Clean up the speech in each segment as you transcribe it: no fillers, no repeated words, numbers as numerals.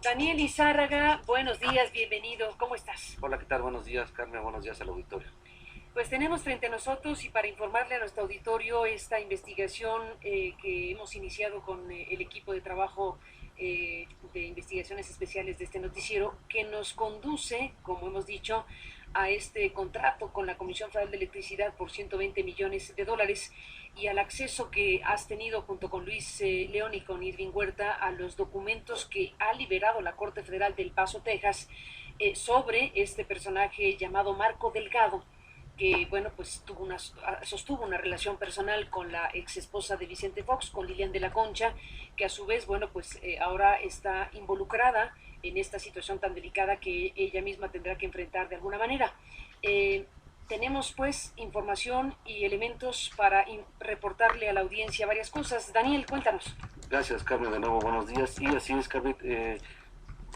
Daniel Izárraga, buenos días, bienvenido, ¿cómo estás? Hola, ¿qué tal? Buenos días, Carmen, buenos días al auditorio. Pues tenemos frente a nosotros y para informarle a nuestro auditorio esta investigación que hemos iniciado con el equipo de trabajo de investigaciones especiales de este noticiero, que nos conduce, como hemos dicho, a este contrato con la Comisión Federal de Electricidad por 120 millones de dólares y al acceso que has tenido junto con Luis León y con Irving Huerta a los documentos que ha liberado la Corte Federal del Paso, Texas, sobre este personaje llamado Marco Delgado, que bueno, pues sostuvo una relación personal con la ex esposa de Vicente Fox, con Lilian de la Concha, que a su vez, bueno, pues ahora está involucrada en esta situación tan delicada que ella misma tendrá que enfrentar de alguna manera. Eh, Tenemos pues información y elementos para reportarle a la audiencia varias cosas. Daniel, cuéntanos. Gracias, Carmen, de nuevo, buenos días. Y así es, Carmen,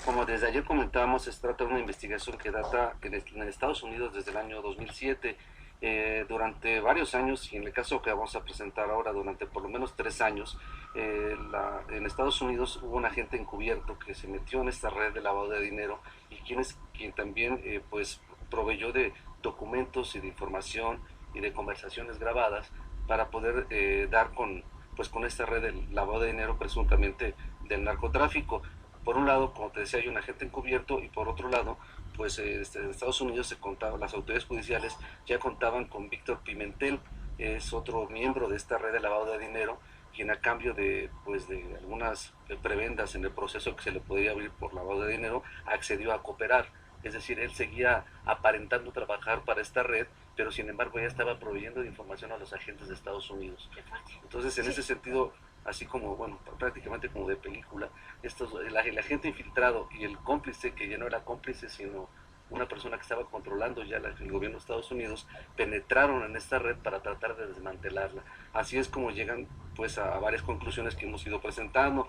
como desde ayer comentábamos, se trata de una investigación que data en Estados Unidos desde el año 2007. Durante varios años, y en el caso que vamos a presentar ahora, durante por lo menos 3 años, en Estados Unidos hubo un agente encubierto que se metió en esta red de lavado de dinero y quien también pues proveyó de documentos y de información y de conversaciones grabadas para poder dar con esta red del lavado de dinero presuntamente del narcotráfico. Por un lado, como te decía, hay un agente encubierto y por otro lado, pues en Estados Unidos las autoridades judiciales ya contaban con Víctor Pimentel, es otro miembro de esta red de lavado de dinero, quien a cambio de algunas prebendas en el proceso que se le podía abrir por lavado de dinero, accedió a cooperar. Es decir, él seguía aparentando trabajar para esta red, pero sin embargo ya estaba proveyendo de información a los agentes de Estados Unidos. Entonces, en ese sentido, así como, bueno, prácticamente como de película, el agente infiltrado y el cómplice, que ya no era cómplice, sino una persona que estaba controlando ya el gobierno de Estados Unidos, penetraron en esta red para tratar de desmantelarla. Así es como llegan pues a varias conclusiones que hemos ido presentando.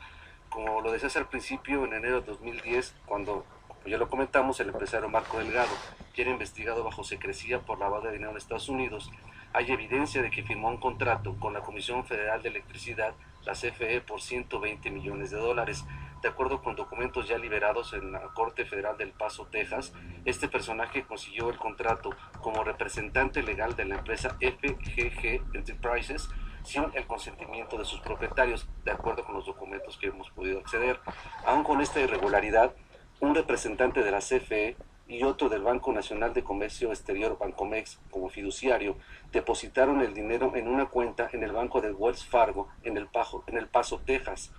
Como lo decías al principio, en enero de 2010, cuando, como ya lo comentamos, el empresario Marco Delgado, que era investigado bajo secrecía por lavado de dinero en Estados Unidos, hay evidencia de que firmó un contrato con la Comisión Federal de Electricidad, la CFE, por 120 millones de dólares. De acuerdo con documentos ya liberados en la Corte Federal del Paso, Texas, este personaje consiguió el contrato como representante legal de la empresa FGG Enterprises sin el consentimiento de sus propietarios, de acuerdo con los documentos que hemos podido acceder. Aún con esta irregularidad, un representante de la CFE y otro del Banco Nacional de Comercio Exterior, Bancomex, como fiduciario, depositaron el dinero en una cuenta en el banco de Wells Fargo en El Paso, Texas.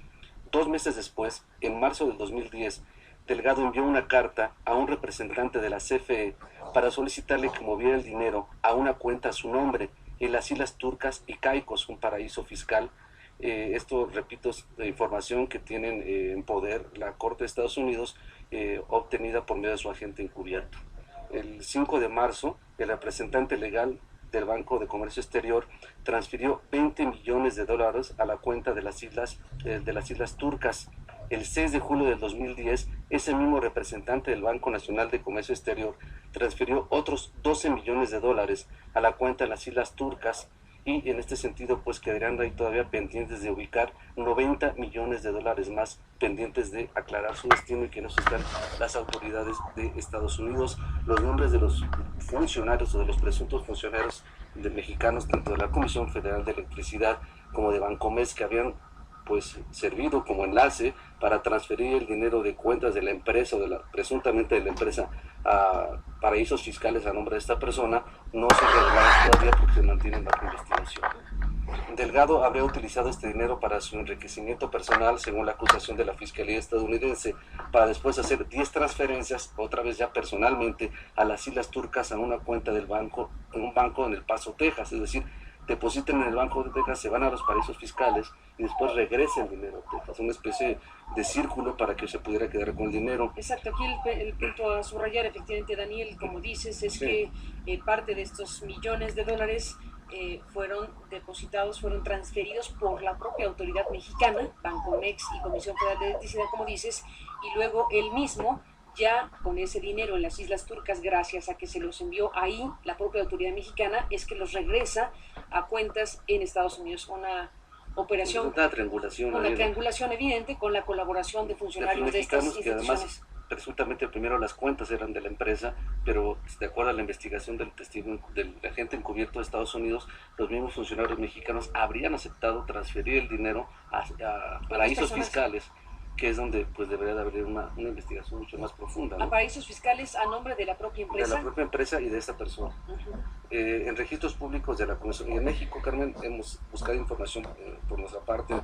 2 meses después, en marzo del 2010, Delgado envió una carta a un representante de la CFE para solicitarle que moviera el dinero a una cuenta a su nombre en las Islas Turcas y Caicos, un paraíso fiscal. Esto, repito, es de información que tienen en poder la Corte de Estados Unidos, obtenida por medio de su agente encubierto. El 5 de marzo, el representante legal del Banco de Comercio Exterior transfirió 20 millones de dólares a la cuenta de las Islas Turcas. El 6 de julio del 2010, ese mismo representante del Banco Nacional de Comercio Exterior transfirió otros 12 millones de dólares a la cuenta de las Islas Turcas, y en este sentido pues quedarían ahí todavía pendientes de ubicar 90 millones de dólares más pendientes de aclarar su destino, y que nos están las autoridades de Estados Unidos. Los nombres de los funcionarios o de los presuntos funcionarios de mexicanos, tanto de la Comisión Federal de Electricidad como de Bancomex, que habían pues servido como enlace para transferir el dinero de cuentas de la empresa o presuntamente de la empresa a paraísos fiscales a nombre de esta persona, no se revelaron todavía porque se mantienen bajo investigación. Delgado habría utilizado este dinero para su enriquecimiento personal, según la acusación de la Fiscalía estadounidense, para después hacer 10 transferencias, otra vez ya personalmente, a las Islas Turcas a una cuenta del banco, en un banco en El Paso, Texas. Es decir, depositan en el Banco de Texas, se van a los paraísos fiscales y después regresa el dinero a Texas, una especie de círculo para que se pudiera quedar con el dinero. Exacto, aquí el punto a subrayar, efectivamente, Daniel, como dices, es que parte de estos millones de dólares fueron depositados, fueron transferidos por la propia autoridad mexicana, Bancomex y Comisión Federal de Electricidad, como dices, y luego él mismo, ya con ese dinero en las Islas Turcas, gracias a que se los envió ahí la propia autoridad mexicana, es que los regresa a cuentas en Estados Unidos. operación, una triangulación, una triangulación evidente con la colaboración de funcionarios de estas instituciones. Que además, presuntamente primero las cuentas eran de la empresa, pero de acuerdo a la investigación del testigo, del agente encubierto de Estados Unidos, los mismos funcionarios mexicanos habrían aceptado transferir el dinero a paraísos fiscales, que es donde pues debería de haber una investigación mucho más profunda, ¿no? A paraísos fiscales a nombre de la propia empresa. De la propia empresa y de esta persona. En registros públicos de la Comisión, y en México, Carmen, hemos buscado información por nuestra parte,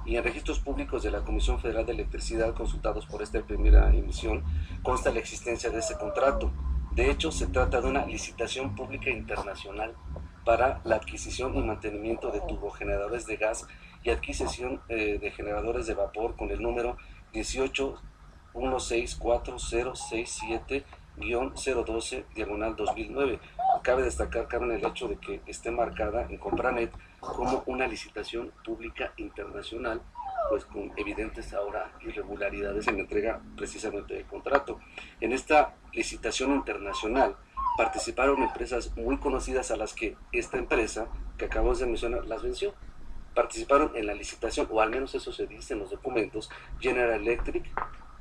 y en registros públicos de la Comisión Federal de Electricidad, consultados por esta primera emisión, consta la existencia de ese contrato. De hecho, se trata de una licitación pública internacional para la adquisición y mantenimiento de turbogeneradores de gas y adquisición de generadores de vapor con el número 18-164067-012-2009. Cabe destacar, Carmen, el hecho de que esté marcada en Compranet como una licitación pública internacional, pues con evidentes ahora irregularidades en la entrega precisamente del contrato. En esta licitación internacional participaron empresas muy conocidas a las que esta empresa que acabamos de mencionar las venció. Participaron en la licitación, o al menos eso se dice en los documentos, General Electric,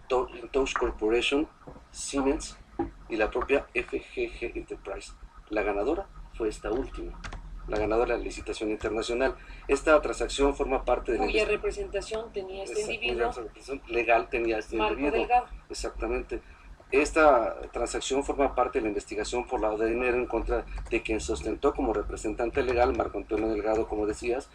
Touch Corporation, Siemens y la propia FGG Enterprise. La ganadora fue esta última, la ganadora de la licitación internacional. Esta transacción forma parte de cuya representación tenía este individuo. Cuya representación legal tenía este Marco individuo. Delgado. Exactamente. Esta transacción forma parte de la investigación por lavado de dinero en contra de quien sostentó como representante legal, Marco Antonio Delgado, como decías,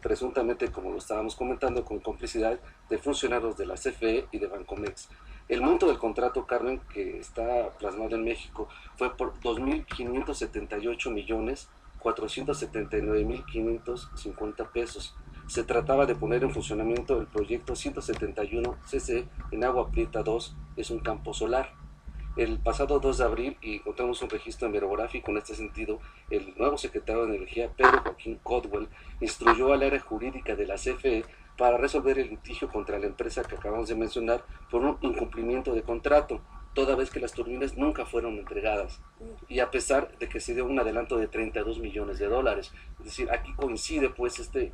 presuntamente, como lo estábamos comentando, con complicidad de funcionarios de la CFE y de Bancomex. El monto del contrato, Carmen, que está plasmado en México, fue por 2.578.479.550 pesos. Se trataba de poner en funcionamiento el proyecto 171CC en Agua Prieta 2, es un campo solar. El pasado 2 de abril, y encontramos un registro hemerográfico en este sentido, el nuevo secretario de Energía, Pedro Joaquín Codwell, instruyó al área jurídica de la CFE para resolver el litigio contra la empresa que acabamos de mencionar por un incumplimiento de contrato, toda vez que las turbinas nunca fueron entregadas, y a pesar de que se dio un adelanto de 32 millones de dólares. Es decir, aquí coincide pues este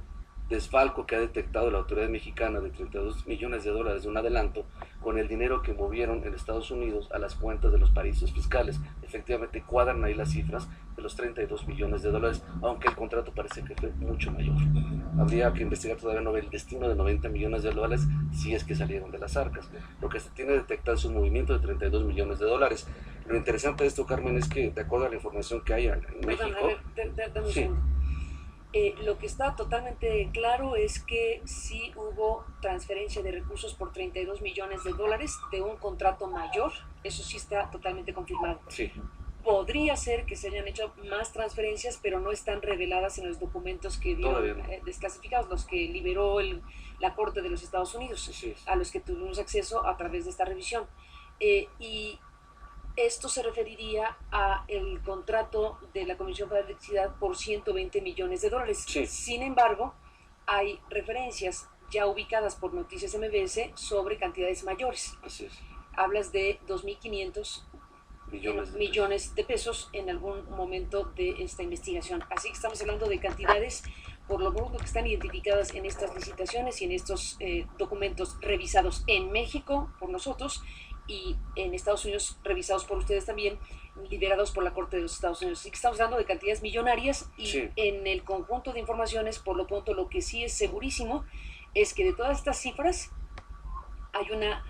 desfalco que ha detectado la autoridad mexicana de 32 millones de dólares de un adelanto con el dinero que movieron en Estados Unidos a las cuentas de los paraísos fiscales. Efectivamente cuadran ahí las cifras de los 32 millones de dólares, aunque el contrato parece que fue mucho mayor. Habría que investigar todavía el destino de 90 millones de dólares si es que salieron de las arcas. Lo que se tiene detectado es un movimiento de 32 millones de dólares. Lo interesante de esto, Carmen, es que de acuerdo a la información que hay en México... Sí. Lo que está totalmente claro es que sí hubo transferencia de recursos por 32 millones de dólares de un contrato mayor, eso sí está totalmente confirmado. Sí. Podría ser que se hayan hecho más transferencias, pero no están reveladas en los documentos que vieron desclasificados, los que liberó la Corte de los Estados Unidos, sí. A los que tuvimos acceso a través de esta revisión. Y esto se referiría a el contrato de la Comisión Federal de Electricidad por 120 millones de dólares. Sí. Sin embargo, hay referencias ya ubicadas por Noticias MBS sobre cantidades mayores. Así es. Hablas de 2.500 millones de pesos en algún momento de esta investigación. Así que estamos hablando de cantidades, por lo menos que están identificadas en estas licitaciones y en estos documentos revisados en México por nosotros, y en Estados Unidos revisados por ustedes también, liberados por la Corte de los Estados Unidos. Así que estamos hablando de cantidades millonarias y sí. En el conjunto de informaciones, por lo pronto, lo que sí es segurísimo es que de todas estas cifras hay una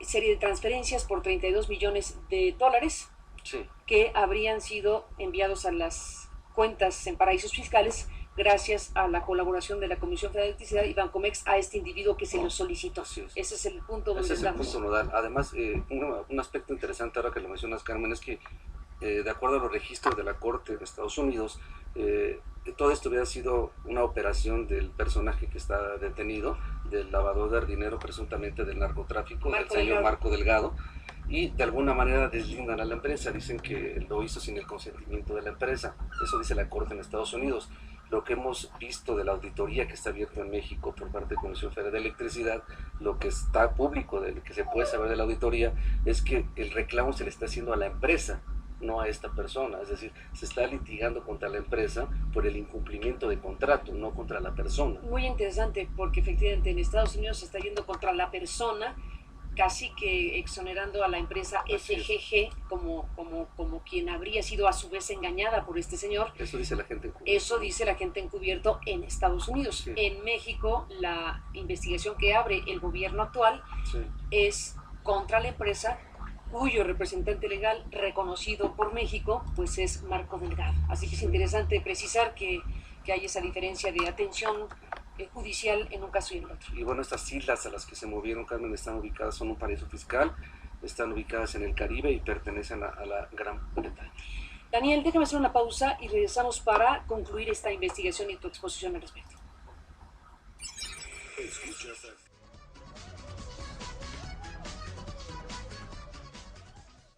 serie de transferencias por 32 millones de dólares sí. que habrían sido enviados a las cuentas en paraísos fiscales gracias a la colaboración de la Comisión Federal de Electricidad y Bancomex a este individuo que se lo solicitó. Ese es el punto donde Ese estamos. Es el punto nodal. Además, un aspecto interesante ahora que lo mencionas, Carmen, es que de acuerdo a los registros de la Corte de Estados Unidos, todo esto hubiera sido una operación del personaje que está detenido, del lavador de dinero presuntamente del narcotráfico, del señor Marco Delgado, y de alguna manera deslindan a la empresa, dicen que lo hizo sin el consentimiento de la empresa. Eso dice la Corte en Estados Unidos. Lo que hemos visto de la auditoría que está abierta en México por parte de la Comisión Federal de Electricidad, lo que está público, que se puede saber de la auditoría, es que el reclamo se le está haciendo a la empresa, no a esta persona. Es decir, se está litigando contra la empresa por el incumplimiento de contrato, no contra la persona. Muy interesante, porque efectivamente en Estados Unidos se está yendo contra la persona, casi que exonerando a la empresa FGG como quien habría sido a su vez engañada por este señor. Eso dice la gente encubierta. Eso dice la gente encubierto en Estados Unidos. Sí. En México, la investigación que abre el gobierno actual es contra la empresa, cuyo representante legal reconocido por México pues es Marco Delgado. Así que es interesante precisar que hay esa diferencia de atención judicial en un caso y en el otro. Y bueno, estas islas a las que se movieron, Carmen, están ubicadas, son un paraíso fiscal, están ubicadas en el Caribe y pertenecen a la Gran Bretaña. Daniel, déjame hacer una pausa y regresamos para concluir esta investigación y tu exposición al respecto. Escuchas